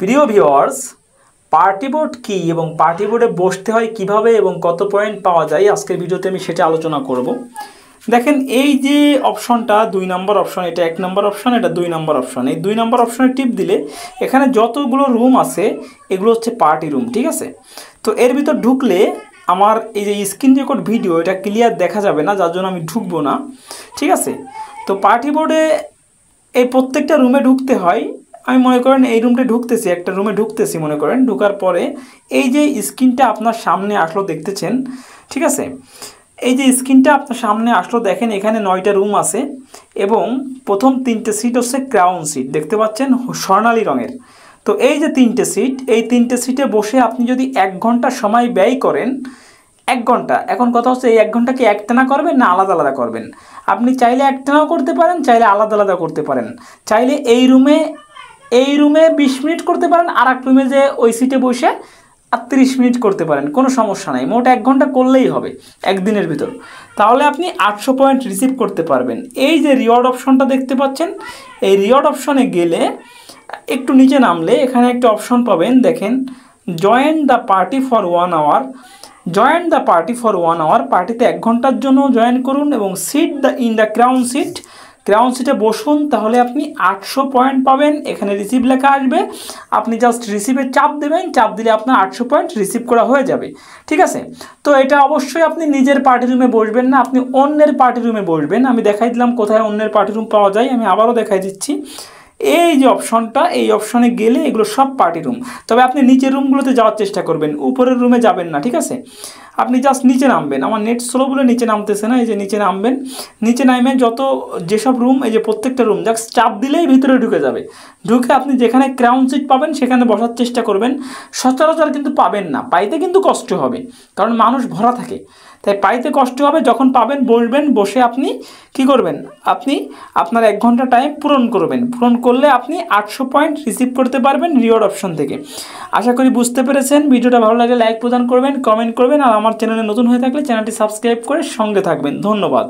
প্রিয় viewers, party board কি এবং পার্টি বোর্ডে বসতে হয় কিভাবে এবং কত পয়েন্ট পাওয়া যায় আজকের ভিডিওতে আমি সেটা আলোচনা করব। দেখেন, এই যে অপশনটা 2 নম্বর অপশন, এটা 1 নম্বর অপশন, এটা 2 নম্বর অপশন। এই 2 নম্বর অপশনে টিপ দিলে এখানে যতগুলো রুম আছে এগুলো হচ্ছে পার্টি রুম, ঠিক আছে। তো এর ভিতর ঢুকলে আমার এই যে স্ক্রিন রেকর্ড ভিডিও এটা ক্লিয়ার দেখা যাবে না, যার জন্য আমি ঢুকবো না, ঠিক আছে। তো পার্টি বোর্ডে এই প্রত্যেকটা রুমে ঢুকতে হয়। আমি মনে করেন এই রুমটা ঢুকতেছি, একটা রুমে ঢুকতেছি, মনে করেন ঢোকার পরে এই যে স্ক্রিনটা আপনার সামনে আসলো দেখতেছেন, ঠিক আছে। এই যে স্ক্রিনটা আপনার সামনে আসলো দেখেন, এখানে 9টা রুম আছে এবং প্রথম 3টে সিট হচ্ছে ক্রাউন সিট, দেখতে পাচ্ছেন স্বর্ণালী রঙের। তো এই যে 3টে সিট, এই 3টে সিটে বসে আপনি যদি 1 ঘন্টা সময় ব্যয় করেন, 1 ঘন্টা, এখন কথা হচ্ছে এই 1 ঘন্টা কি একটানা করবেন না আলাদা আলাদা করবেন। আপনি চাইলে একটানাও করতে পারেন, চাইলে আলাদা আলাদা করতে পারেন, চাইলে এই রুমে 20 মিনিট করতে পারেন, আর এক রুমে যে ওই সিটে বসে 30 মিনিট করতে পারেন, কোনো সমস্যা নাই। মোট 1 ঘন্টা করলেই হবে একদিনের ভিতর। তাহলে আপনি 800 পয়েন্ট রিসিভ করতে পারবেন। এই যে রিওয়ার্ড অপশনটা দেখতে পাচ্ছেন, এই রিওয়ার্ড অপশনে গেলে একটু নিচে নামলে এখানে একটা অপশন পাবেন, দেখেন join the party for 1 hour. Join the party for 1 hour, পার্টিতে 1 ঘন্টার জন্য জয়েন করুন এবং sit in the crown seat, crown সিটে বসুন, তাহলে আপনি 800 পয়েন্ট পাবেন। এখানে রিসিভ লেখা আসবে, আপনি জাস্ট রিসিভে চাপ দেবেন, চাপ দিলে আপনার 800 পয়েন্ট রিসিভ করা হয়ে যাবে, ঠিক আছে। তো এটা অবশ্যই আপনি নিজের পার্টি রুমে বসবেন না, আপনি অন্যের পার্টি রুমে বসবেন। আমি দেখাই দিলাম কোথায় অন্যের পার্টি রুম পাওয়া যায়, আমি আবারও দেখাই দিচ্ছি। এই যে অপশনটা, এই অপশনে গেলে এগুলো সব পার্টি রুম, তবে আপনি নিচের রুমগুলোতে যাওয়ার চেষ্টা করবেন, উপরের রুমে যাবেন না, ঠিক আছে। আপনি জাস্ট নিচে নামবেন, আমার নেট স্লো বলে নিচে নামতেছে না, এই যে নিচে নামবেন, নিচে নামে যেসব রুম, এই যে প্রত্যেকটা রুম জাস্ট চাপ দিলেই ভিতরে ঢুকে যাবে। ঢুকে আপনি যেখানে ক্রাউন সিট পাবেন সেখানে বসার চেষ্টা করবেন। সচরাচর কিন্তু পাবেন না, পাইতে কিন্তু কষ্ট হবে, কারণ মানুষ ভরা থাকে, তাই পাইতে কষ্ট হবে। যখন পাবেন বসবেন, বসে আপনি কি করবেন, আপনি আপনার 1 ঘন্টা টাইম পূরণ করবেন। পূরণ করলে আপনি 800 পয়েন্ট রিসিভ করতে পারবেন রিওয়ার্ড অপশন থেকে। আশা করি বুঝতে পেরেছেন। ভিডিওটা ভালো লাগলে লাইক প্রদান করবেন, কমেন্ট করবেন, আর আমার চ্যানেলে নতুন হয়ে থাকলে চ্যানেলটি সাবস্ক্রাইব করে সঙ্গে থাকবেন। ধন্যবাদ।